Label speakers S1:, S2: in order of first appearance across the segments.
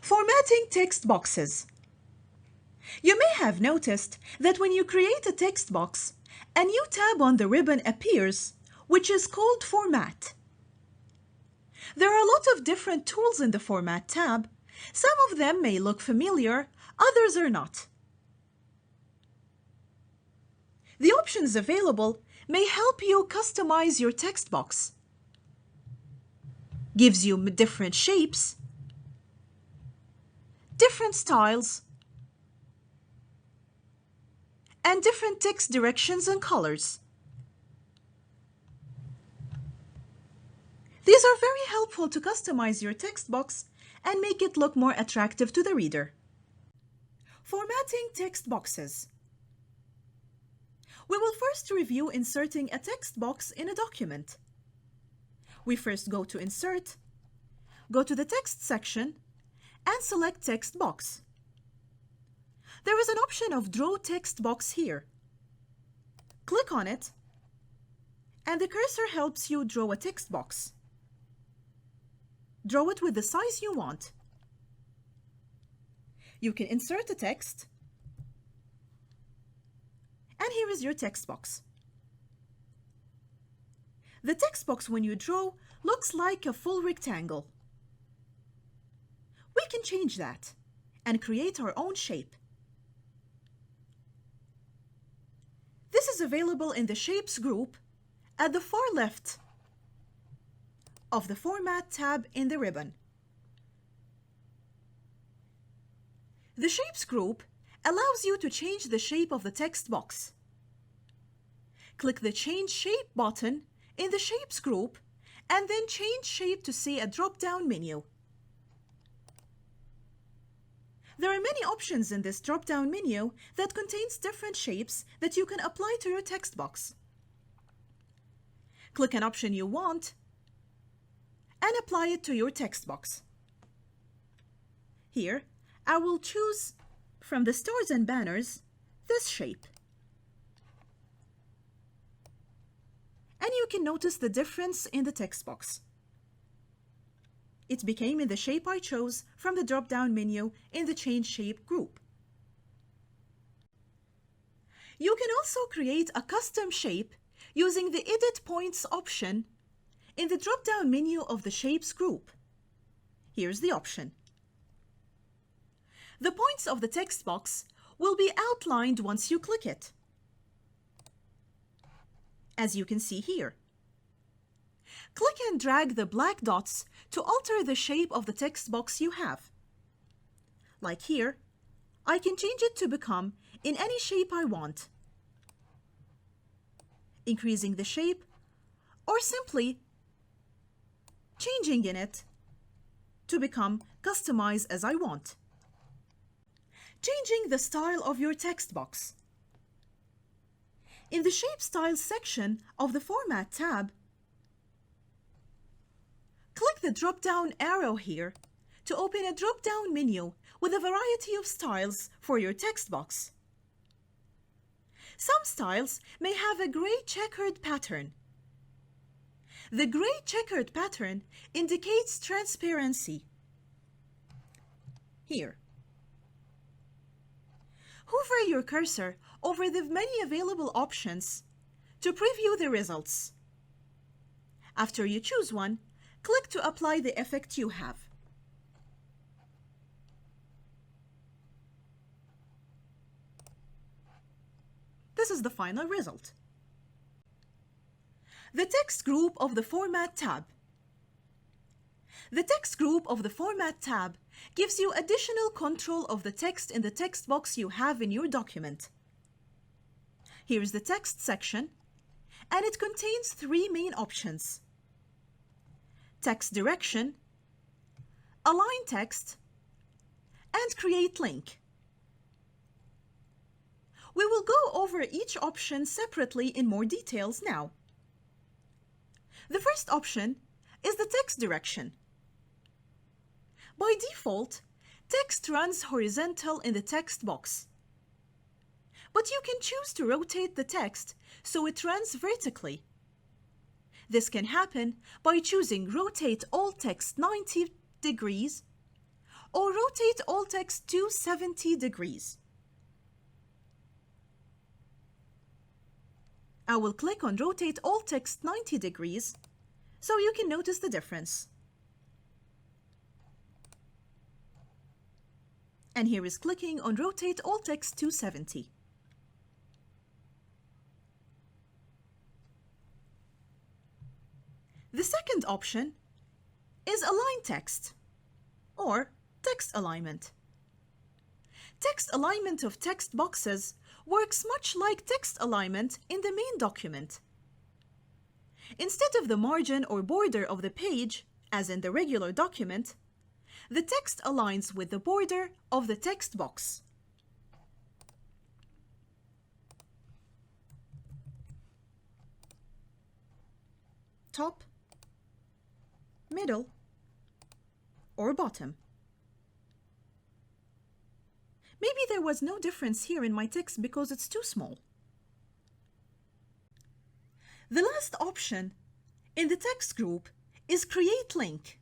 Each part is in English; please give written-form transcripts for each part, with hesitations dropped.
S1: Formatting text boxes. You may have noticed that when you create a text box, a new tab on the ribbon appears, which is called Format. There are a lot of different tools in the Format tab. Some of them may look familiar, others are not. The options available may help you customize your text box. Gives you different shapes, different styles, and different text directions and colors. These are very helpful to customize your text box and make it look more attractive to the reader. Formatting text boxes. We will first review inserting a text box in a document. We first go to Insert, go to the Text section, and select Text Box. There is an option of Draw Text Box here. Click on it, and the cursor helps you draw a text box. Draw it with the size you want. You can insert the text, and here is your text box. The text box, when you draw, looks like a full rectangle. We can change that and create our own shape. This is available in the Shapes group at the far left of the Format tab in the ribbon. The Shapes group allows you to change the shape of the text box. Click the Change Shape button in the Shapes group and then change shape to see a drop-down menu. There are many options in this drop-down menu that contains different shapes that you can apply to your text box. Click an option you want and apply it to your text box. Here, I will choose from the Stars and Banners this shape. And you can notice the difference in the text box. It became in the shape I chose from the drop-down menu in the Change Shape group. You can also create a custom shape using the Edit Points option in the drop-down menu of the Shapes group. Here's the option. The points of the text box will be outlined once you click it, as you can see here. Click and drag the black dots to alter the shape of the text box you have. Like here, I can change it to become in any shape I want, increasing the shape or simply changing in it to become customized as I want. Changing the style of your text box. In the Shape Styles section of the Format tab, click the drop-down arrow here to open a drop-down menu with a variety of styles for your text box. Some styles may have a gray checkered pattern. The gray checkered pattern indicates transparency. Here. Hover your cursor over the many available options to preview the results. After you choose one, click to apply the effect you have. This is the final result. The text group of the Format tab. The text group of the Format tab gives you additional control of the text in the text box you have in your document. Here is the text section, and it contains three main options: text direction, align text, and create link. We will go over each option separately in more details now. The first option is the text direction. By default, text runs horizontal in the text box. But you can choose to rotate the text so it runs vertically. This can happen by choosing Rotate All Text 90 degrees or rotate all text 270 degrees. I will click on rotate all text 90 degrees so you can notice the difference. And here is clicking on rotate all text 270. The second option is align text or text alignment. Text alignment of text boxes works much like text alignment in the main document. Instead of the margin or border of the page, as in the regular document, the text aligns with the border of the text box. Top, middle, or bottom. Maybe there was no difference here in my text because it's too small. The last option in the text group is Create Link.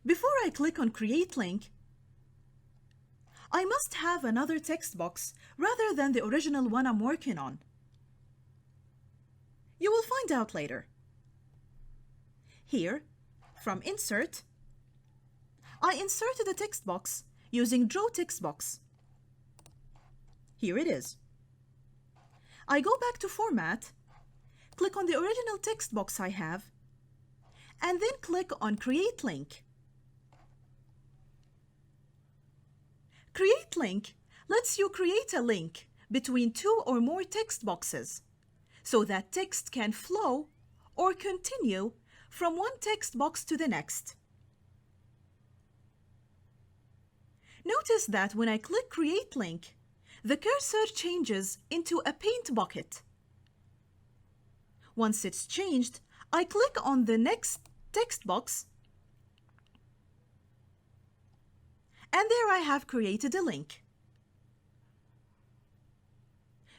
S1: Before I click on Create Link, I must have another text box rather than the original one I'm working on. You will find out later. Here, from Insert, I inserted a text box using Draw Text Box. Here it is. I go back to Format, click on the original text box I have, and then click on Create Link. Create Link lets you create a link between two or more text boxes so that text can flow or continue from one text box to the next. Notice that when I click Create Link, the cursor changes into a paint bucket. Once it's changed, I click on the next text box, and there I have created a link.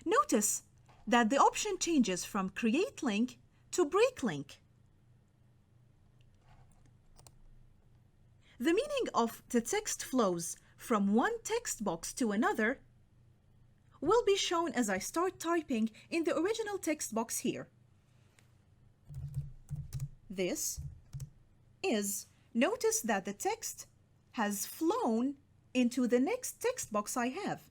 S1: Notice that the option changes from Create Link to Break Link. The meaning of the text flows from one text box to another will be shown as I start typing in the original text box here. This is, notice that the text has flown into the next text box I have.